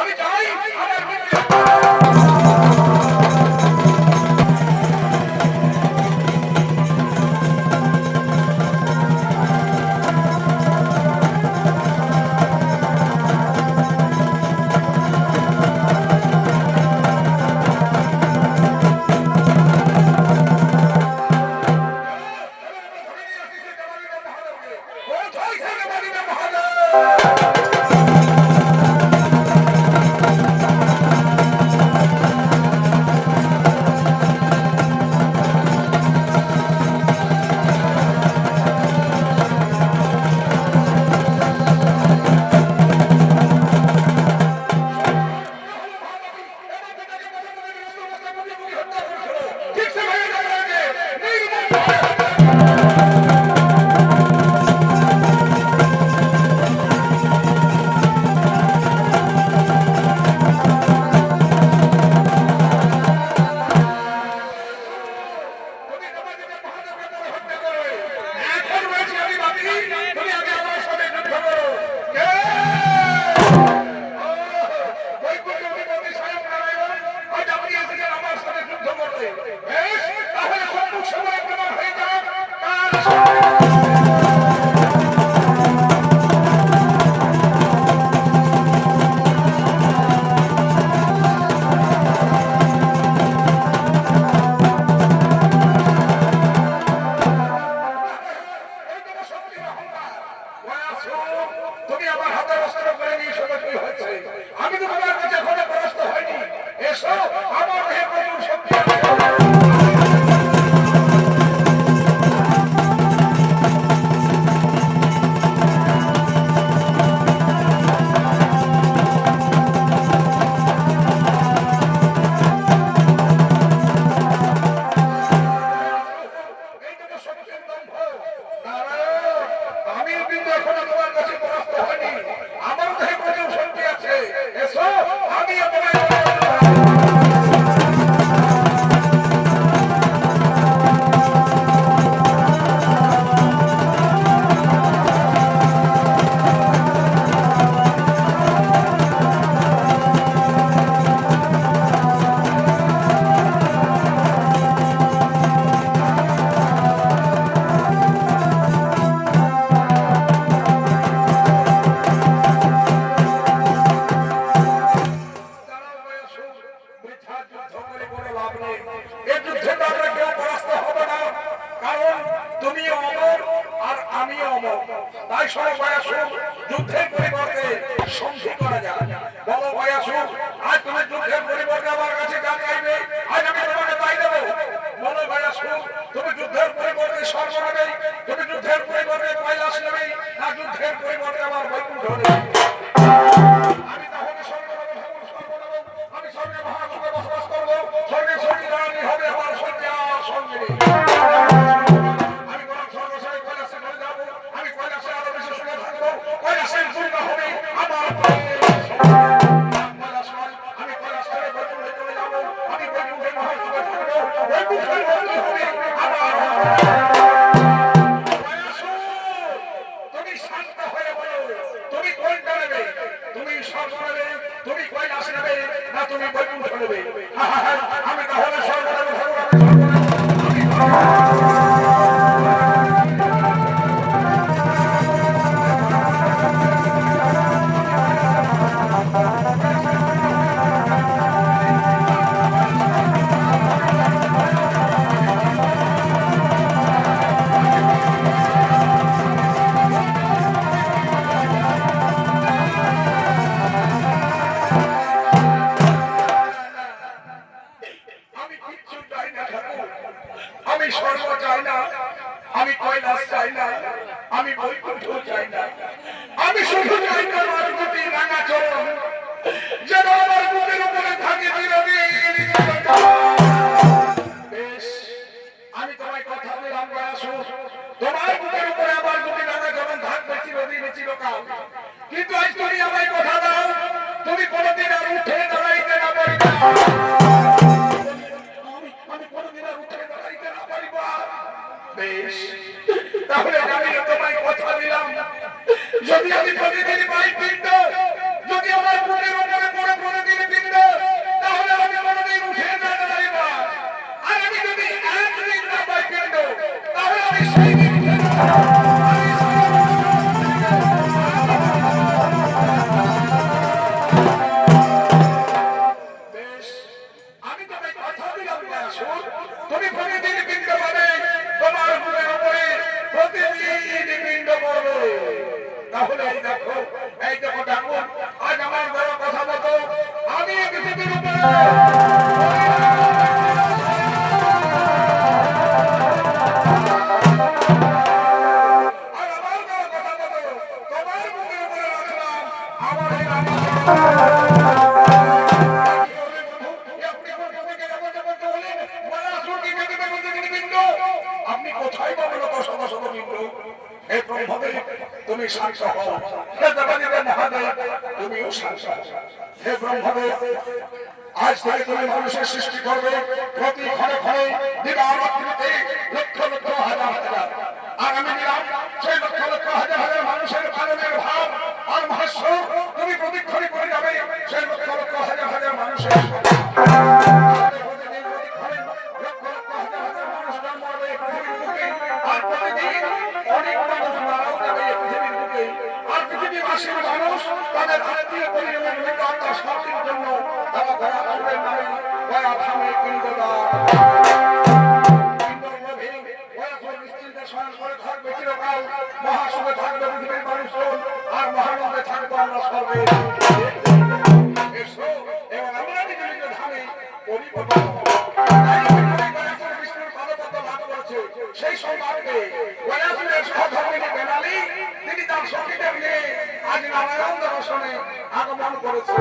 আমি চাই তুমি আমার হাতে অস্ত্র করে নিয়ে এসো কি হয়েছে? আমি তো তোমার কাছে এখনো পরাস্ত হয়নি। এসো, আমার দেহে প্রচুর শক্তি আছে। তাই সব বয়াসুর যুদ্ধের পরিবর্তে সন্ধি করা যায়। বলো বয়াসুর, আজ তুমি যুদ্ধের পরিবর্তে আমার কাছে যা চাইবে আজ আমি তোমাকে তাই দেবো। বলো বয়াসুর, তুমি যুদ্ধের পরিবর্তে স্বর্গ নেবে, তুমি যুদ্ধের পরিবর্তে কৈলাস নেবে, না যুদ্ধের পরিবর্তে আমার বৈকুণ্ঠ নেবে? আমি তাহলে স্বর্গ নেবো, আমি স্বর্গে মহাসুখে বসবাস করবো, স্বর্গে স্বর্গী রানী হবে আমার সঙ্গে সঙ্গে। তুমি বৈকুণ্ঠ নেবে? আমি তাহলে স্বর্গ নেবো, আমি স্বর্গ চাই না, আমি কৈলাস চাই না, আমি বৈকুণ্ঠ চাই না, আমি শুধু চাই না আমার প্রতি রাঙা চরণ যেন আমার বুকের উপরে থাকে চিরদিন। বেশ, আমি তোমায় কথা দিলাম বয়াসুর, তোমার বুকের উপরে আমার দুটি রাঙা চরণ থাকবে চিরদিন চিরকাল। কিন্তু আজ তুমি আমায় কথা দাও, তুমি কোনোদিন আর উঠে দাঁড়াইতে না পারিবা। আমি কোনোদিন আর উঠে দাঁড়াইতে না পারিবা। বেশ, তাহলে আমি তোমায় কথা দিলাম, যদি আমি প্রতিদিন পাই পিণ্ড, যদি আমার বুকের উপরে পড়ে প্রতিদিন পিণ্ড, তাহলে আমি কোনোদিন উঠে দাঁড়াই না। আর আমি যদি একদিন না পাই পিণ্ড, তাহলে আমি সেই দিন উঠে বেশ, আমি তোমায় কথা দিলাম না, তুমি প্রতিদিন পিণ্ড পাবে, তোমার বুকের উপরে প্রতিদিন পিণ্ড পড়বে। তাহলে এই দেখো ঠাকুর, আজ আমার বড় কথা মতো আমি এই পৃথিবীর উপরে আর আমার বড় কথা মতো তোমার বুকের উপরে রাখলাম আমার এই আপনি কোথায় পাবেন শত শত পিণ্ড? হে ব্রহ্মদেব, তুমি শান্ত হও। হে দেবাদিদেব মহাদেব, তুমিও শান্ত হও। হে ব্রহ্মদেব, আজ থেকে তুমি মানুষের সৃষ্টি করবে প্রতি ক্ষণে ক্ষণে দিবারাত্রিতে লক্ষ লক্ষ হাজার হাজার। আর আমি দিলাম সেই লক্ষ লক্ষ হাজার হাজার মানুষের পালনের ভাব আর মহাস্য তুমি প্রতিক্ষণে করে যাবে সেই লক্ষ লক্ষ হাজার হাজার মানুষের মানুষ তাদের আত্মীয় পরিজনের নিকট শান্তির জন্য তারা দয়াসুরের নামে দয়া ধামে পিণ্ড দান। মহাসুখে থাকবে পৃথিবীর মানুষজন আর মহানন্দে থাকবো আমরা সর্বে। এবং আমরা বিভিন্ন ধামে সেই সম্পর্কে সহধর্মিনী বেনালি তিনি তার সখীদের নিয়ে আজ নারায়ণ দর্শনে আগমন করেছে।